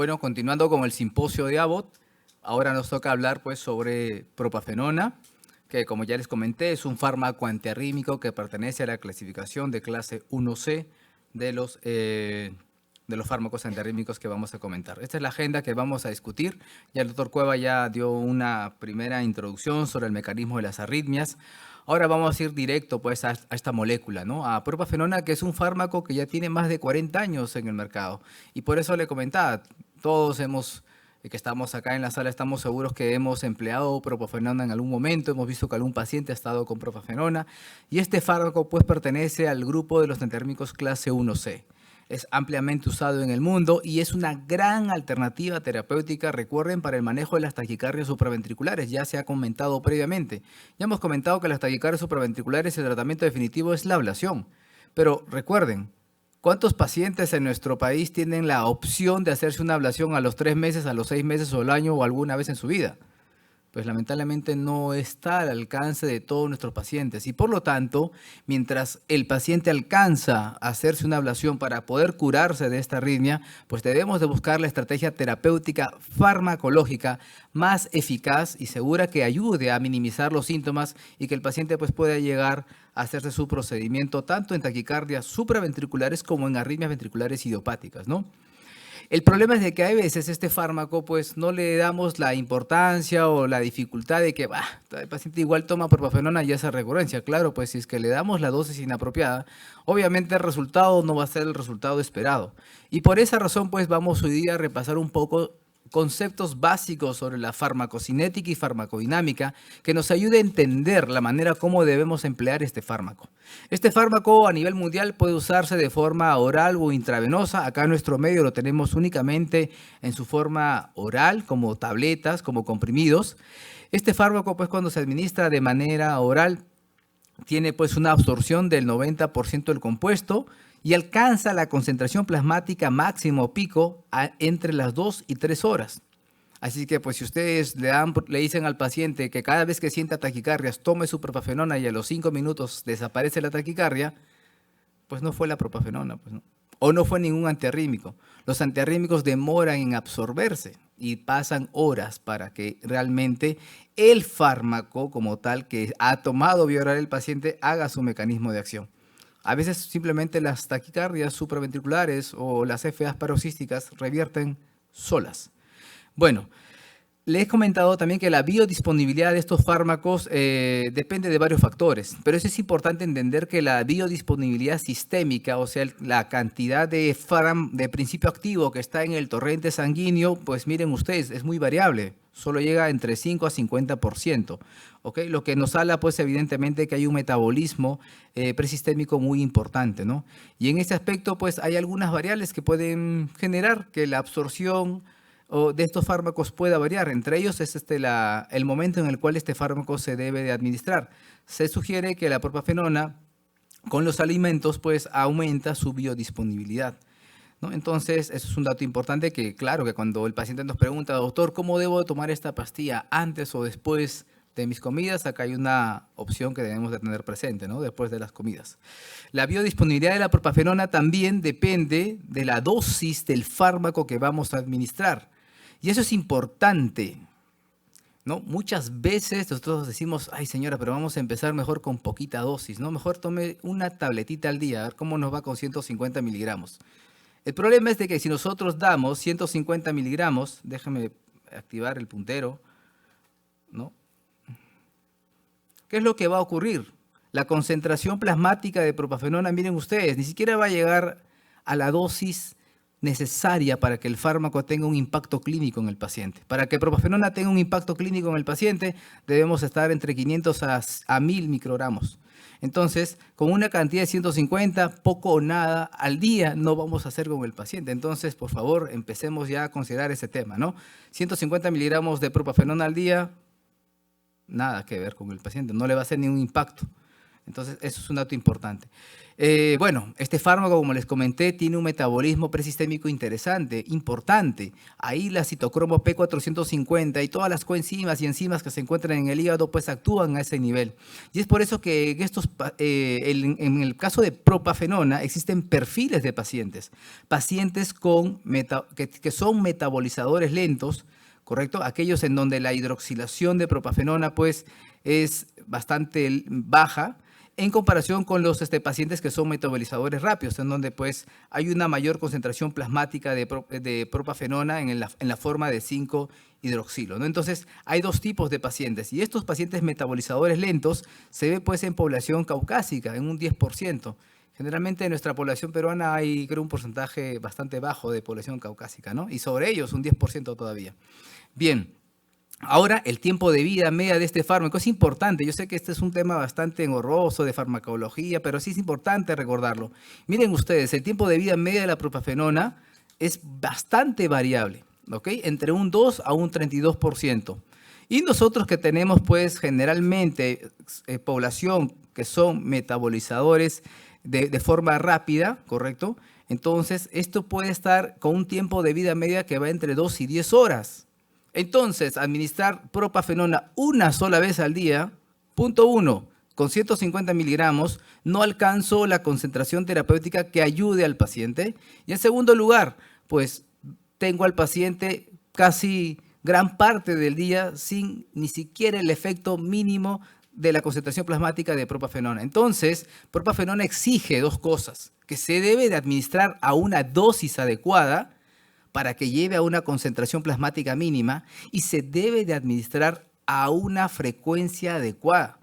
Bueno, continuando con el simposio de Abbott, ahora nos toca hablar pues sobre propafenona, que como ya les comenté es un fármaco antiarrítmico que pertenece a la clasificación de clase 1C de los fármacos antiarrítmicos que vamos a comentar. Esta es la agenda que vamos a discutir. Ya el doctor Cueva ya dio una primera introducción sobre el mecanismo de las arritmias. Ahora vamos a ir directo pues a esta molécula, ¿no? A propafenona, que es un fármaco que ya tiene más de 40 años en el mercado. Y por eso le comentaba, todos que estamos acá en la sala, estamos seguros que hemos empleado propafenona en algún momento, hemos visto que algún paciente ha estado con propafenona, y este fármaco pues pertenece al grupo de los antitérmicos clase 1C. Es ampliamente usado en el mundo y es una gran alternativa terapéutica, recuerden, para el manejo de las taquicardias supraventriculares. Ya se ha comentado previamente. Ya hemos comentado que las taquicardias supraventriculares, el tratamiento definitivo es la ablación. Pero recuerden, ¿cuántos pacientes en nuestro país tienen la opción de hacerse una ablación a los 3 meses, a los 6 meses o al año o alguna vez en su vida? Pues lamentablemente no está al alcance de todos nuestros pacientes y por lo tanto, mientras el paciente alcanza a hacerse una ablación para poder curarse de esta arritmia, pues debemos de buscar la estrategia terapéutica farmacológica más eficaz y segura que ayude a minimizar los síntomas y que el paciente pues pueda llegar a hacerse su procedimiento tanto en taquicardias supraventriculares como en arritmias ventriculares idiopáticas, ¿no? El problema es de que a veces este fármaco pues no le damos la importancia o la dificultad de que el paciente igual toma propafenona y hace recurrencia. Claro, pues si es que le damos la dosis inapropiada, obviamente el resultado no va a ser el resultado esperado. Y por esa razón pues vamos hoy día a repasar un poco conceptos básicos sobre la farmacocinética y farmacodinámica que nos ayude a entender la manera como debemos emplear este fármaco. Este fármaco a nivel mundial puede usarse de forma oral o intravenosa. Acá en nuestro medio lo tenemos únicamente en su forma oral, como tabletas, como comprimidos. Este fármaco, pues, cuando se administra de manera oral, tiene pues una absorción del 90% del compuesto y alcanza la concentración plasmática máximo pico entre las 2 y 3 horas. Así que pues si ustedes le dicen al paciente que cada vez que sienta taquicardias tome su propafenona y a los 5 minutos desaparece la taquicardia, pues no fue la propafenona, pues, ¿no? O no fue ningún antiarrítmico. Los antiarrítmicos demoran en absorberse y pasan horas para que realmente el fármaco como tal que ha tomado vía oral el paciente haga su mecanismo de acción. A veces simplemente las taquicardias supraventriculares o las FAs paroxísticas revierten solas. Bueno, le he comentado también que la biodisponibilidad de estos fármacos depende de varios factores, pero es importante entender que la biodisponibilidad sistémica, o sea, la cantidad de principio activo que está en el torrente sanguíneo, pues miren ustedes, es muy variable, solo llega entre 5 a 50%, ¿ok? Lo que nos habla, pues evidentemente que hay un metabolismo presistémico muy importante, ¿no? Y en ese aspecto, pues hay algunas variables que pueden generar que la absorción de estos fármacos pueda variar. Entre ellos es el momento en el cual este fármaco se debe de administrar. Se sugiere que la propafenona con los alimentos pues aumenta su biodisponibilidad, ¿no? Entonces, eso es un dato importante que, claro, que cuando el paciente nos pregunta, doctor, ¿cómo debo tomar esta pastilla? ¿Antes o después de mis comidas? Acá hay una opción que debemos de tener presente, ¿no? Después de las comidas. La biodisponibilidad de la propafenona también depende de la dosis del fármaco que vamos a administrar. Y eso es importante, ¿no? Muchas veces nosotros decimos, ay señora, pero vamos a empezar mejor con poquita dosis, ¿no? Mejor tome una tabletita al día, a ver cómo nos va con 150 miligramos. El problema es de que si nosotros damos 150 miligramos, déjame activar el puntero, ¿no? ¿Qué es lo que va a ocurrir? La concentración plasmática de propafenona, miren ustedes, ni siquiera va a llegar a la dosis necesaria para que el fármaco tenga un impacto clínico en el paciente. Para que propafenona tenga un impacto clínico en el paciente, debemos estar entre 500 a 1000 microgramos. Entonces, con una cantidad de 150, poco o nada al día no vamos a hacer con el paciente. Entonces, por favor, empecemos ya a considerar ese tema, ¿no? 150 miligramos de propafenona al día, nada que ver con el paciente, no le va a hacer ningún impacto. Entonces, eso es un dato importante. Bueno, este fármaco, como les comenté, tiene un metabolismo presistémico interesante, importante. Ahí la citocromo P450 y todas las coenzimas y enzimas que se encuentran en el hígado, pues actúan a ese nivel. Y es por eso que en el caso de propafenona existen perfiles de pacientes. Pacientes que son metabolizadores lentos, ¿correcto? Aquellos en donde la hidroxilación de propafenona, pues, es bastante baja, en comparación con los pacientes que son metabolizadores rápidos, en donde pues hay una mayor concentración plasmática de propafenona en la forma de 5-hidroxilo, ¿no? Entonces, hay dos tipos de pacientes, y estos pacientes metabolizadores lentos se ve pues en población caucásica, en un 10%. Generalmente en nuestra población peruana hay, creo, un porcentaje bastante bajo de población caucásica, ¿no? Y sobre ellos un 10% todavía. Bien. Ahora, el tiempo de vida media de este fármaco es importante. Yo sé que este es un tema bastante engorroso de farmacología, pero sí es importante recordarlo. Miren ustedes, el tiempo de vida media de la propafenona es bastante variable, ¿ok? Entre un 2 a un 32%. Y nosotros que tenemos, pues, generalmente población que son metabolizadores de forma rápida, ¿correcto? Entonces, esto puede estar con un tiempo de vida media que va entre 2 y 10 horas. Entonces, administrar propafenona una sola vez al día, punto 1, con 150 miligramos, no alcanzo la concentración terapéutica que ayude al paciente. Y en segundo lugar, pues tengo al paciente casi gran parte del día sin ni siquiera el efecto mínimo de la concentración plasmática de propafenona. Entonces, propafenona exige dos cosas: que se debe de administrar a una dosis adecuada para que lleve a una concentración plasmática mínima, y se debe de administrar a una frecuencia adecuada.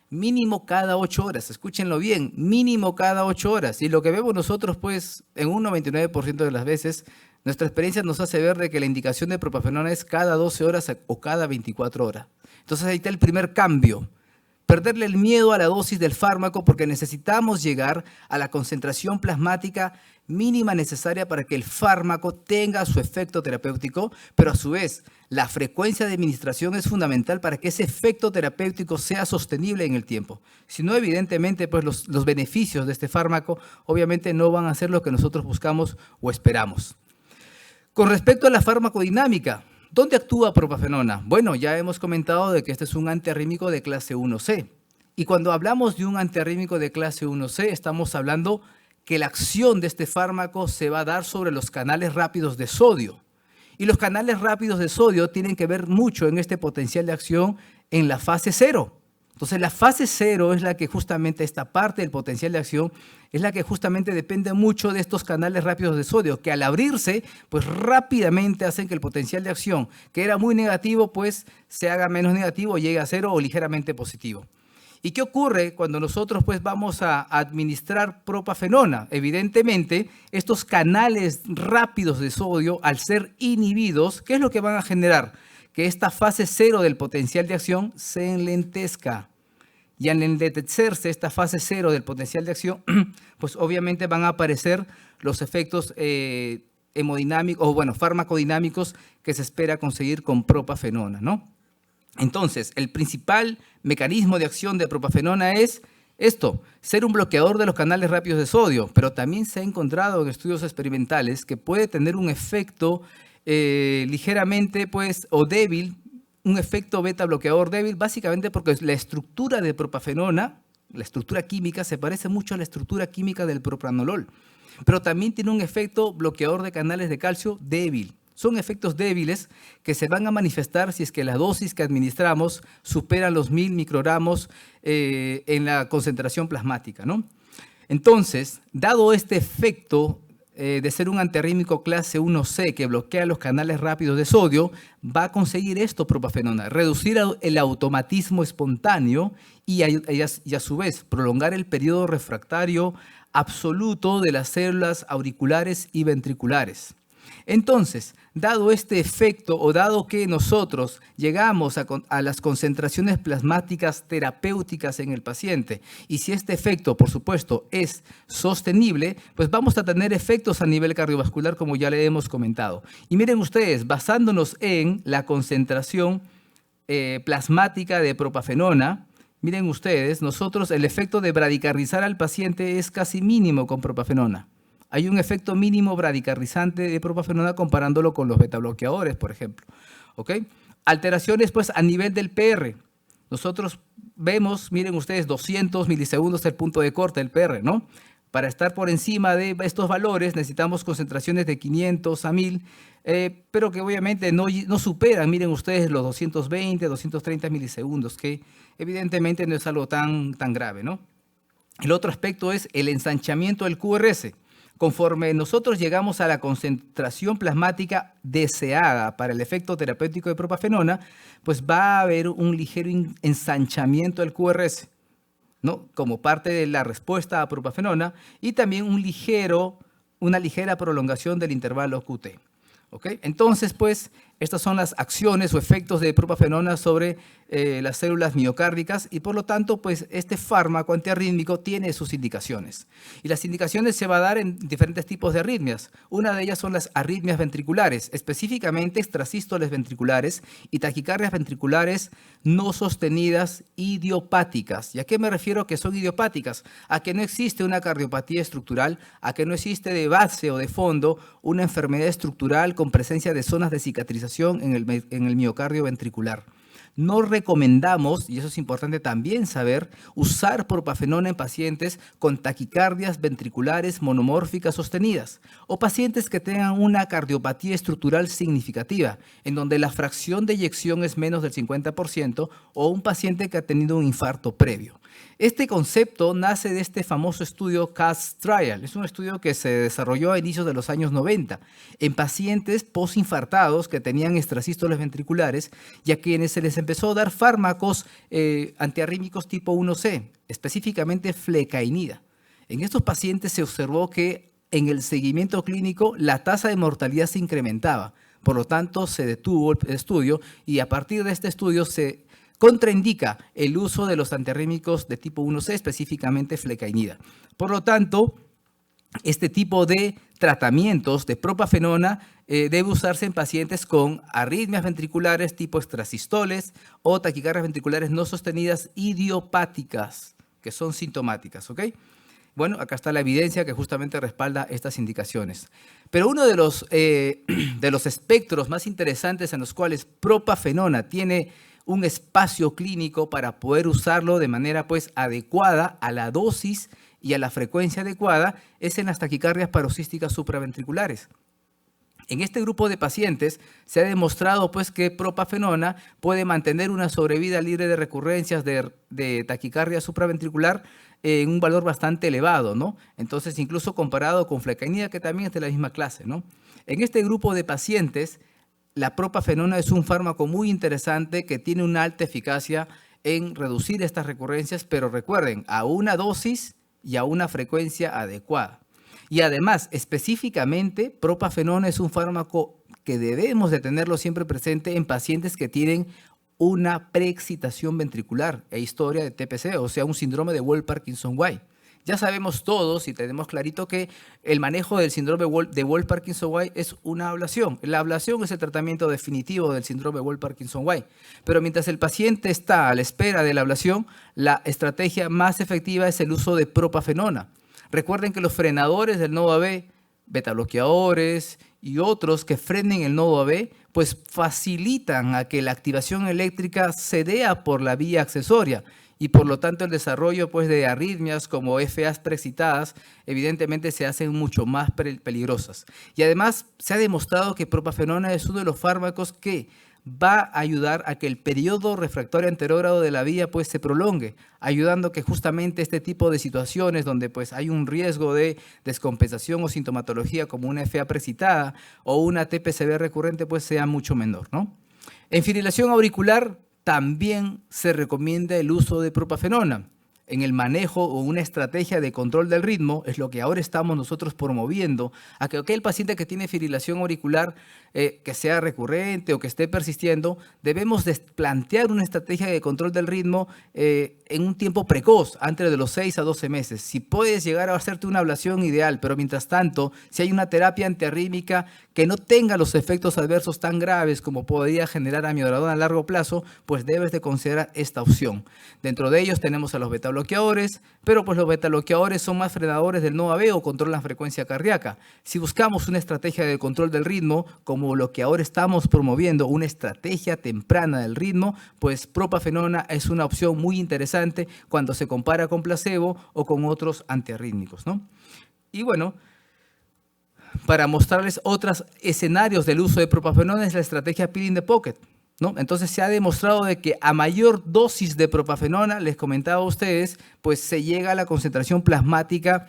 Mínimo cada 8 horas, escúchenlo bien, mínimo cada 8 horas. Y lo que vemos nosotros, pues, en un 99% de las veces, nuestra experiencia nos hace ver de que la indicación de propafenona es cada 12 horas o cada 24 horas. Entonces ahí está el primer cambio. Perderle el miedo a la dosis del fármaco, porque necesitamos llegar a la concentración plasmática mínima necesaria para que el fármaco tenga su efecto terapéutico, pero a su vez la frecuencia de administración es fundamental para que ese efecto terapéutico sea sostenible en el tiempo. Si no, evidentemente, pues los beneficios de este fármaco obviamente no van a ser lo que nosotros buscamos o esperamos. Con respecto a la farmacodinámica, ¿dónde actúa propafenona? Bueno, ya hemos comentado de que este es un antiarrítmico de clase 1C. Y cuando hablamos de un antiarrítmico de clase 1C, estamos hablando que la acción de este fármaco se va a dar sobre los canales rápidos de sodio. Y los canales rápidos de sodio tienen que ver mucho en este potencial de acción en la fase 0. Entonces, la fase 0 es la que justamente, esta parte del potencial de acción, es la que justamente depende mucho de estos canales rápidos de sodio, que al abrirse, pues rápidamente hacen que el potencial de acción, que era muy negativo, pues se haga menos negativo, llegue a 0 o ligeramente positivo. ¿Y qué ocurre cuando nosotros pues vamos a administrar propafenona? Evidentemente, estos canales rápidos de sodio, al ser inhibidos, ¿qué es lo que van a generar? Que esta fase 0 del potencial de acción se enlentezca. Y al enlentecerse esta fase 0 del potencial de acción, pues obviamente van a aparecer los efectos hemodinámicos, o bueno, farmacodinámicos que se espera conseguir con propafenona, ¿no? Entonces, el principal mecanismo de acción de propafenona es esto: ser un bloqueador de los canales rápidos de sodio, pero también se ha encontrado en estudios experimentales que puede tener un efecto ligeramente, pues, o débil, un efecto beta bloqueador débil, básicamente porque la estructura de propafenona, la estructura química, se parece mucho a la estructura química del propranolol, pero también tiene un efecto bloqueador de canales de calcio débil. Son efectos débiles que se van a manifestar si es que la dosis que administramos supera los 1000 microgramos en la concentración plasmática, ¿no? Entonces, dado este efecto de ser un antiarrítmico clase 1C que bloquea los canales rápidos de sodio, va a conseguir esto propafenona: reducir el automatismo espontáneo y a su vez prolongar el periodo refractario absoluto de las células auriculares y ventriculares. Entonces, dado este efecto, o dado que nosotros llegamos a las concentraciones plasmáticas terapéuticas en el paciente, y si este efecto, por supuesto, es sostenible, pues vamos a tener efectos a nivel cardiovascular, como ya le hemos comentado. Y miren ustedes, basándonos en la concentración plasmática de propafenona, miren ustedes, nosotros el efecto de bradicarrizar al paciente es casi mínimo con propafenona. Hay un efecto mínimo bradicarrizante de propafenona comparándolo con los betabloqueadores, por ejemplo. ¿Ok? Alteraciones pues a nivel del PR. Nosotros vemos, miren ustedes, 200 milisegundos el punto de corte del PR, ¿no? Para estar por encima de estos valores necesitamos concentraciones de 500 a 1000, pero que obviamente no superan, miren ustedes, los 220, 230 milisegundos, que evidentemente no es algo tan grave, ¿no? El otro aspecto es el ensanchamiento del QRS. Conforme nosotros llegamos a la concentración plasmática deseada para el efecto terapéutico de propafenona, pues va a haber un ligero ensanchamiento del QRS, ¿no? Como parte de la respuesta a propafenona, y también una ligera prolongación del intervalo QT. ¿Ok? Entonces, pues, estas son las acciones o efectos de propafenona sobre las células miocárdicas y por lo tanto, pues, este fármaco antiarrítmico tiene sus indicaciones. Y las indicaciones se va a dar en diferentes tipos de arritmias. Una de ellas son las arritmias ventriculares, específicamente extrasístoles ventriculares y taquicardias ventriculares no sostenidas idiopáticas. ¿Y a qué me refiero que son idiopáticas? A que no existe una cardiopatía estructural, a que no existe de base o de fondo una enfermedad estructural con presencia de zonas de cicatrización en el miocardio ventricular. No recomendamos, y eso es importante también saber, usar propafenona en pacientes con taquicardias ventriculares monomórficas sostenidas o pacientes que tengan una cardiopatía estructural significativa, en donde la fracción de eyección es menos del 50% o un paciente que ha tenido un infarto previo. Este concepto nace de este famoso estudio CAST Trial. Es un estudio que se desarrolló a inicios de los años 90 en pacientes postinfartados que tenían extrasístoles ventriculares y a quienes se les empezó a dar fármacos antiarrítmicos tipo 1C, específicamente flecainida. En estos pacientes se observó que en el seguimiento clínico la tasa de mortalidad se incrementaba. Por lo tanto, se detuvo el estudio y a partir de este estudio se contraindica el uso de los antiarrítmicos de tipo 1C, específicamente flecainida. Por lo tanto, este tipo de tratamientos de propafenona debe usarse en pacientes con arritmias ventriculares tipo extrasistoles o taquicardias ventriculares no sostenidas idiopáticas, que son sintomáticas, ¿ok? Bueno, acá está la evidencia que justamente respalda estas indicaciones. Pero uno de los espectros más interesantes en los cuales propafenona tiene un espacio clínico para poder usarlo de manera pues adecuada a la dosis y a la frecuencia adecuada es en las taquicardias paroxísticas supraventriculares. En este grupo de pacientes se ha demostrado pues que propafenona puede mantener una sobrevida libre de recurrencias de taquicardia supraventricular en un valor bastante elevado, ¿no? Entonces, incluso comparado con flecainida, que también es de la misma clase, ¿no? En este grupo de pacientes, la propafenona es un fármaco muy interesante que tiene una alta eficacia en reducir estas recurrencias, pero recuerden, a una dosis y a una frecuencia adecuada. Y además, específicamente, propafenona es un fármaco que debemos de tenerlo siempre presente en pacientes que tienen una preexcitación ventricular e historia de TPC, o sea, un síndrome de Wolff-Parkinson-White. Ya sabemos todos y tenemos clarito que el manejo del síndrome de Wolff-Parkinson-White es una ablación. La ablación es el tratamiento definitivo del síndrome Wolff-Parkinson-White. Pero mientras el paciente está a la espera de la ablación, la estrategia más efectiva es el uso de propafenona. Recuerden que los frenadores del nodo AB, betabloqueadores y otros que frenen el nodo AB, pues facilitan a que la activación eléctrica se dé por la vía accesoria y por lo tanto el desarrollo pues, de arritmias como FAs preexcitadas evidentemente se hacen mucho más peligrosas. Y además se ha demostrado que propafenona es uno de los fármacos que va a ayudar a que el periodo refractario anterógrado de la vía pues, se prolongue, ayudando a que justamente este tipo de situaciones donde pues, hay un riesgo de descompensación o sintomatología como una FA preexcitada o una TPCB recurrente pues, sea mucho menor, ¿no? En fibrilación auricular también se recomienda el uso de propafenona. en el manejo o una estrategia de control del ritmo, es lo que ahora estamos nosotros promoviendo, a que aquel paciente que tiene fibrilación auricular que sea recurrente o que esté persistiendo, debemos plantear una estrategia de control del ritmo en un tiempo precoz, antes de los 6 a 12 meses. Si puedes llegar a hacerte una ablación, ideal, pero mientras tanto, si hay una terapia antiarrítmica que no tenga los efectos adversos tan graves como podría generar amiodarodona a largo plazo, pues debes de considerar esta opción. Dentro de ellos tenemos a los betabloqueadores, pero pues los betabloqueadores son más frenadores del no AV o controlan la frecuencia cardíaca. Si buscamos una estrategia de control del ritmo, como lo que ahora estamos promoviendo, una estrategia temprana del ritmo, pues propafenona es una opción muy interesante cuando se compara con placebo o con otros antiarrítmicos, ¿no? Y bueno, para mostrarles otros escenarios del uso de propafenona es la estrategia pill in the pocket, ¿no? Entonces se ha demostrado de que a mayor dosis de propafenona, les comentaba a ustedes, pues se llega a la concentración plasmática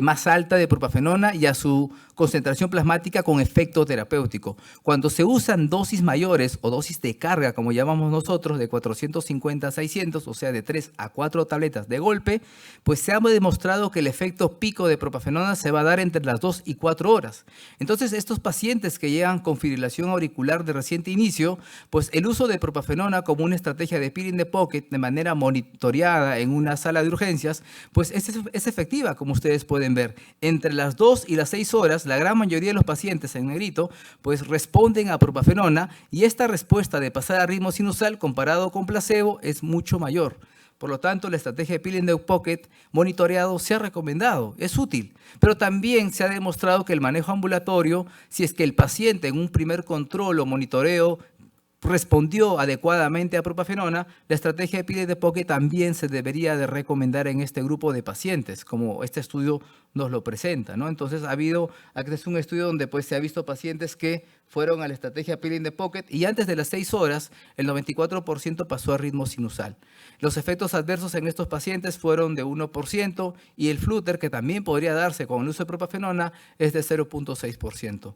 más alta de propafenona y a su concentración plasmática con efecto terapéutico. Cuando se usan dosis mayores o dosis de carga, como llamamos nosotros, de 450 a 600, o sea, de 3 a 4 tabletas de golpe, pues se ha demostrado que el efecto pico de propafenona se va a dar entre las 2 y 4 horas. Entonces, estos pacientes que llegan con fibrilación auricular de reciente inicio, pues el uso de propafenona como una estrategia de pill in the pocket de manera monitoreada en una sala de urgencias, pues es efectiva, como ustedes pueden ver. Entre las 2 y las 6 horas, la gran mayoría de los pacientes en negrito pues responden a propafenona y esta respuesta de pasar a ritmo sinusal comparado con placebo es mucho mayor. Por lo tanto, la estrategia de pill in the pocket monitoreado se ha recomendado, es útil, pero también se ha demostrado que el manejo ambulatorio, si es que el paciente en un primer control o monitoreo respondió adecuadamente a propafenona, la estrategia de pill in the pocket también se debería de recomendar en este grupo de pacientes, como este estudio nos lo presenta, ¿no? Entonces este es un estudio donde pues se ha visto pacientes que fueron a la estrategia pill in the pocket y antes de las 6 horas el 94% pasó a ritmo sinusal. Los efectos adversos en estos pacientes fueron de 1% y el flutter, que también podría darse con el uso de propafenona, es de 0.6%.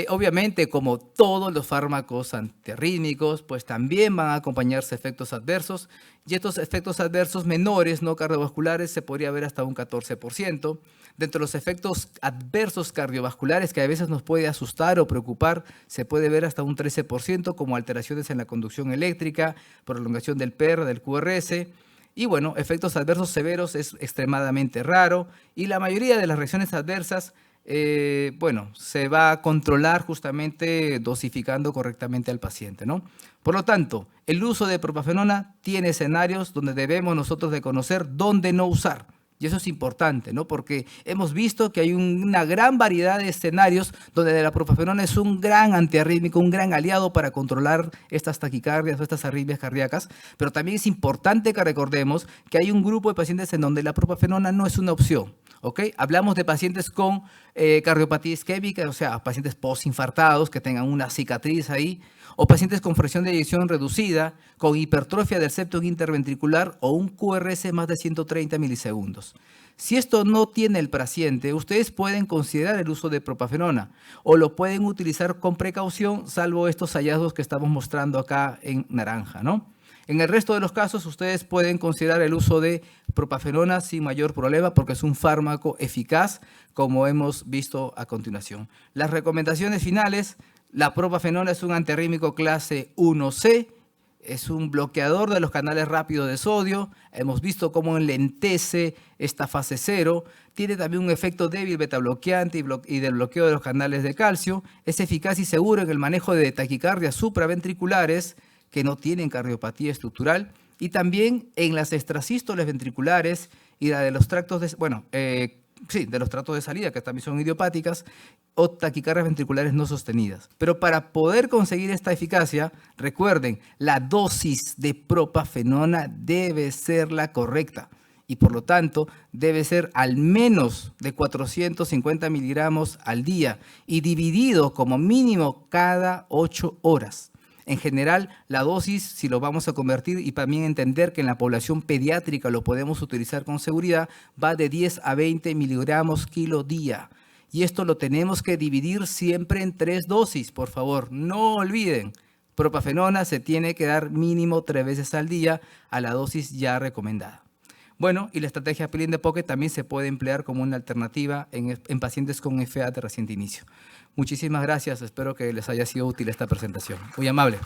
Obviamente, como todos los fármacos antiarrítmicos, pues también van a acompañarse efectos adversos y estos efectos adversos menores, no cardiovasculares, se podría ver hasta un 14%. Dentro de los efectos adversos cardiovasculares que a veces nos puede asustar o preocupar, se puede ver hasta un 13%, como alteraciones en la conducción eléctrica, prolongación del PER, del QRS. Y bueno, efectos adversos severos es extremadamente raro y la mayoría de las reacciones adversas se va a controlar justamente dosificando correctamente al paciente, ¿no? Por lo tanto, el uso de propafenona tiene escenarios donde debemos nosotros de conocer dónde no usar. Y eso es importante, ¿no? Porque hemos visto que hay una gran variedad de escenarios donde la propafenona es un gran antiarrítmico, un gran aliado para controlar estas taquicardias o estas arritmias cardíacas, pero también es importante que recordemos que hay un grupo de pacientes en donde la propafenona no es una opción, ¿ok? Hablamos de pacientes con cardiopatía isquémica, o sea, pacientes postinfartados que tengan una cicatriz ahí, o pacientes con fracción de eyección reducida, con hipertrofia del septo interventricular o un QRS más de 130 milisegundos. Si esto no tiene el paciente, ustedes pueden considerar el uso de propafenona o lo pueden utilizar con precaución, salvo estos hallazgos que estamos mostrando acá en naranja, ¿no? En el resto de los casos, ustedes pueden considerar el uso de propafenona sin mayor problema porque es un fármaco eficaz, como hemos visto a continuación. Las recomendaciones finales: la propafenona es un antiarrítmico clase 1C, es un bloqueador de los canales rápidos de sodio. Hemos visto cómo enlentece esta fase 0. Tiene también un efecto débil betabloqueante y del bloqueo de los canales de calcio. Es eficaz y seguro en el manejo de taquicardias supraventriculares que no tienen cardiopatía estructural y también en las extrasístoles ventriculares y la de los tractos de los tractos de salida, que también son idiopáticas, o taquicardias ventriculares no sostenidas. Pero para poder conseguir esta eficacia, recuerden, la dosis de propafenona debe ser la correcta y por lo tanto debe ser al menos de 450 miligramos al día y dividido como mínimo cada 8 horas. En general, la dosis, si lo vamos a convertir y también entender que en la población pediátrica lo podemos utilizar con seguridad, va de 10 a 20 miligramos kilo día. Y esto lo tenemos que dividir siempre en 3 dosis, por favor, no olviden. Propafenona se tiene que dar mínimo 3 veces al día a la dosis ya recomendada. Bueno, y la estrategia Pill in the Pocket también se puede emplear como una alternativa en pacientes con FA de reciente inicio. Muchísimas gracias, espero que les haya sido útil esta presentación. Muy amable.